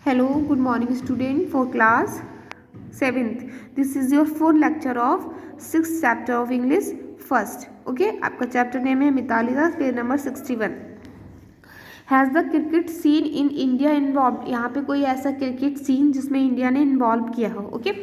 Hello, good morning student for class 7th. This is your fourth lecture of 6th chapter of English first. Okay, आपका chapter name है Mitali Das, page number 61. Has the cricket scene in India involve. यहाँ पे कोई ऐसा cricket scene जिसमें India ने involve किया हो. ओके,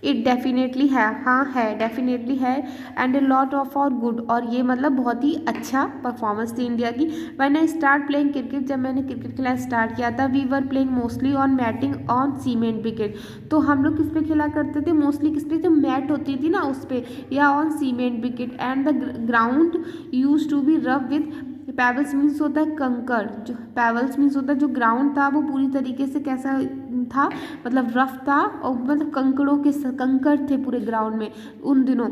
इट डेफिनेटली है. हाँ है, डेफिनेटली है. एंड ए लॉट ऑफ और गुड. और ये मतलब बहुत ही अच्छा परफॉर्मेंस थी इंडिया की. When I start playing cricket, जब मैंने क्रिकेट खेलना स्टार्ट किया था, we were playing mostly on matting on cement wicket. तो हम लोग किस पे खेला करते थे मोस्टली? किस पे? जो मैट होती थी ना उस पे, या on cement wicket. And the ground use to be rough with pebbles. Means होता है कंकड़. जो पेबल्स मीन्स होता है जो ग्राउंड था वो पूरी तरीके से कैसा था, मतलब रफ था, और मतलब कंकड़ों के कंकड़ थे पूरे ग्राउंड में उन दिनों.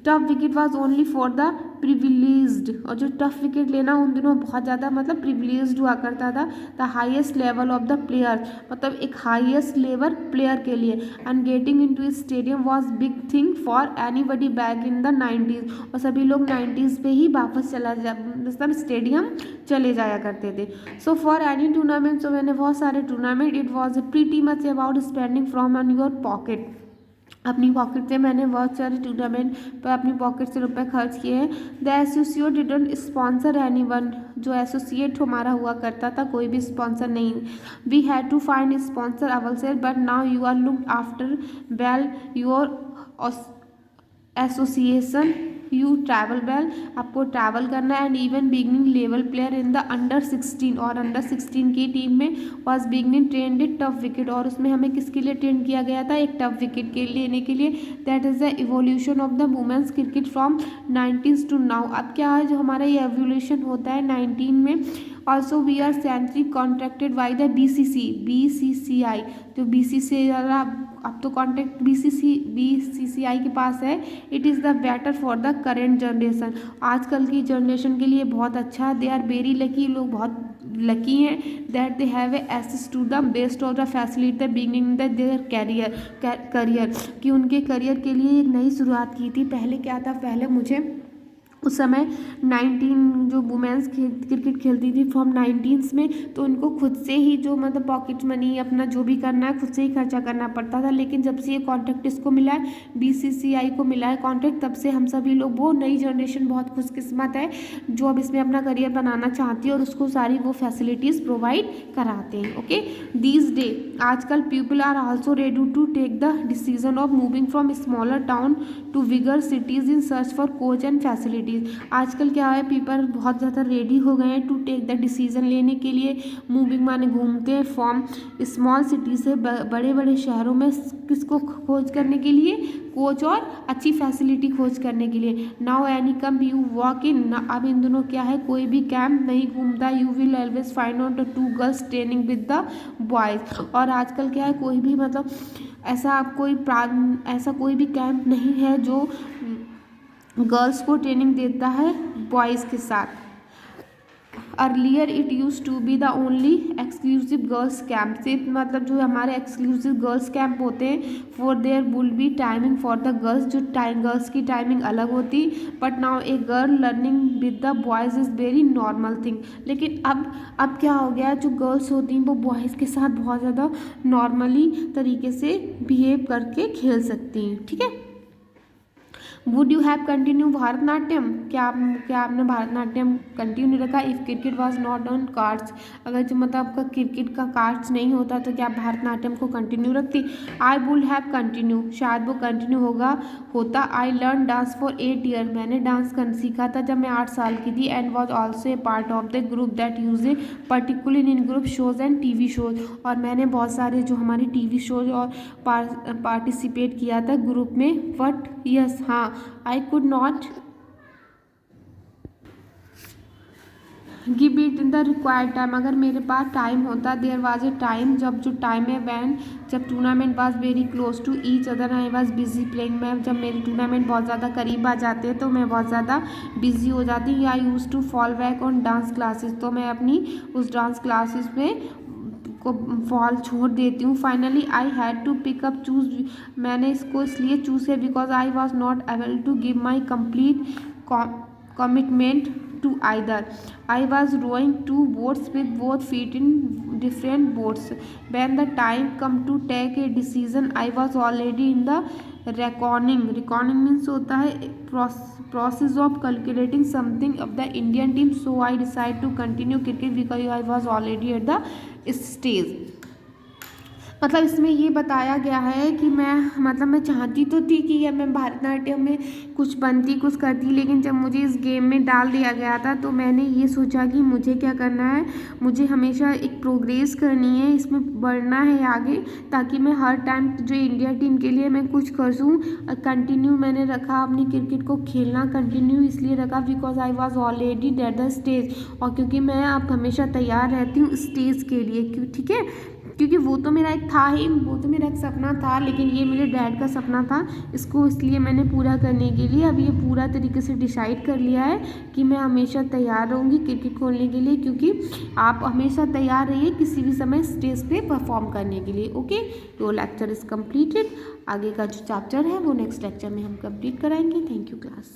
Tough wicket was only for the privileged. और जो टफ विकेट लेना उन दिनों बहुत ज़्यादा मतलब प्रिविलेज्ड हुआ करता था. The highest level of the player, मतलब एक हाईएस्ट लेवल प्लेयर के लिए. And getting into stadium was big thing for anybody back in the 90s. और सभी लोग 90s पे ही वापस मतलब स्टेडियम चले जाया करते थे. सो फॉर एनी टूर्नामेंट, सो मैंने बहुत सारे tournament, it was pretty much about spending from on your pocket. अपनी पॉकेट से मैंने बहुत सारे टूर्नामेंट पर अपनी पॉकेट से रुपए खर्च किए हैं. The associate didn't sponsor anyone. जो एसोसिएट हमारा हुआ करता था कोई भी स्पॉन्सर नहीं. We had to find sponsor ourselves, but now you are looked after well your association. You travel well, आपको ट्रैवल करना है. And even beginning level player in the under 16, और अंडर 16 की टीम में was beginning trained tough wicket. और उसमें हमें किसके लिए ट्रेंड किया गया था? एक टफ विकेट के लेने के लिए. That is the evolution of the women's cricket from 90s to now. अब क्या है जो हमारा ये एवोल्यूशन होता है 19 में. Also we are centrally contracted by the BCCI. जो BCCI अब तो कॉन्ट्रैक्ट BCCI के पास है. It is the better for the current generation. आजकल की जनरेशन के लिए बहुत अच्छा है. They are very lucky. लोग बहुत लकी हैं that they have access to the best of the facility beginning the their career. कि उनके करियर के लिए एक नई शुरुआत की थी. पहले क्या था, पहले मुझे उस समय 19 जो वुमेंस क्रिकेट खेलती थी फ्रॉम 19s में, तो उनको खुद से ही जो मतलब पॉकेट मनी अपना जो भी करना है खुद से ही खर्चा करना पड़ता था. लेकिन जब से ये कॉन्ट्रैक्ट इसको मिला है, BCCI को मिला है कॉन्ट्रैक्ट, तब से हम सभी लोग, वो नई जनरेशन बहुत खुशकिस्मत है जो अब इसमें अपना करियर बनाना चाहती है और उसको सारी वो फैसिलिटीज़ प्रोवाइड कराते हैं. ओके, दीज डे आजकल people are also ready to take the decision of moving from smaller town to bigger cities in search for coach and facilities. आजकल क्या है, पीपल बहुत ज़्यादा रेडी हो गए हैं टू टेक द डिसीजन लेने के लिए. मूविंग माने घूमते हैं फ्रॉम स्मॉल सिटी से बड़े बड़े शहरों में. किसको खोज करने के लिए? कोच और अच्छी फैसिलिटी खोज करने के लिए. Now any come you walk in. अब इन दोनों क्या है, कोई भी कैंप नहीं घूमता. You will always find out the 2 girls training with the boys. और आजकल क्या है, कोई भी मतलब ऐसा कोई भी कैंप नहीं है जो गर्ल्स को ट्रेनिंग देता है बॉयज़ के साथ. Earlier it use to be the only exclusive girls camp. सिर्फ मतलब जो हमारे एक्सक्लूसिव गर्ल्स कैंप होते हैं, for there will be timing for the girls. जो गर्ल्स की टाइमिंग अलग होती. But now a girl learning with the boys is very normal thing. लेकिन अब क्या हो गया, जो गर्ल्स होती हैं वो बॉयज़ के साथ बहुत ज़्यादा नॉर्मली तरीके से बिहेव करके खेल सकती हैं. ठीक है. Would you have continue Bharatanatyam. क्या आपने भारतनाट्यम कंटिन्यू रखा? If cricket was not on cards. अगर जो मतलब आपका क्रिकेट का कार्ड्स नहीं होता तो क्या आप भारतनाट्यम को कंटिन्यू रखती? I would have continue. शायद वो कंटिन्यू होता. I learn dance for 8 year. मैंने डांस सीखा था जब मैं 8 साल की थी. And was also a part of the group that use a particular in group shows and TV shows. और मैंने बहुत सारे जो हमारी TV शोज और पार्टिसिपेट किया था ग्रुप में. बट यस, हाँ, I could not give it in the required time. अगर मेरे पास टाइम होता, देयर वाज ए टाइम, जो टाइम है वैन जब tournament was very close to each other, I was busy playing. मैं जब मेरे टूर्नामेंट बहुत ज़्यादा करीब आ जाते हैं तो मैं बहुत ज़्यादा बिजी हो जाती हूँ. I use to fall back on dance classes. तो मैं अपनी उस डांस क्लासेस में को फॉल छोड़ देती हूँ. Finally I had to pick up choose. मैंने इसको इसलिए चूज़ किया because I was not able to give my complete commitment to either. I was rowing two boats with both feet in different boats. When the time come to take a decision, I was already in the reckoning. Reckoning means होता है process of calculating something of the Indian team. So I decided to continue cricket because I was already at the stage. मतलब इसमें ये बताया गया है कि मैं चाहती तो थी कि मैं भरतनाट्यम में कुछ बनती कुछ करती, लेकिन जब मुझे इस गेम में डाल दिया गया था तो मैंने ये सोचा कि मुझे क्या करना है, मुझे हमेशा एक प्रोग्रेस करनी है, इसमें बढ़ना है आगे, ताकि मैं हर टाइम जो इंडिया टीम के लिए मैं कुछ कर सूँ। कंटिन्यू मैंने रखा अपनी क्रिकेट को खेलना, कंटिन्यू इसलिए रखा because I was already date the stage, और क्योंकि मैं अब हमेशा तैयार रहती हूँ स्टेज के लिए, क्यों ठीक है, क्योंकि वो तो मेरा एक था ही, वो तो मेरा एक सपना था, लेकिन ये मेरे डैड का सपना था, इसको इसलिए मैंने पूरा करने के लिए अब ये पूरा तरीके से डिसाइड कर लिया है कि मैं हमेशा तैयार रहूँगी क्रिकेट खेलने के लिए, क्योंकि आप हमेशा तैयार रहिए किसी भी समय स्टेज पे परफॉर्म करने के लिए। ओके, तो लेक्चर इज़ कम्प्लीटेड। आगे का जो चैप्टर है वो नेक्स्ट लेक्चर में हम कंप्लीट कराएंगे। Thank you class.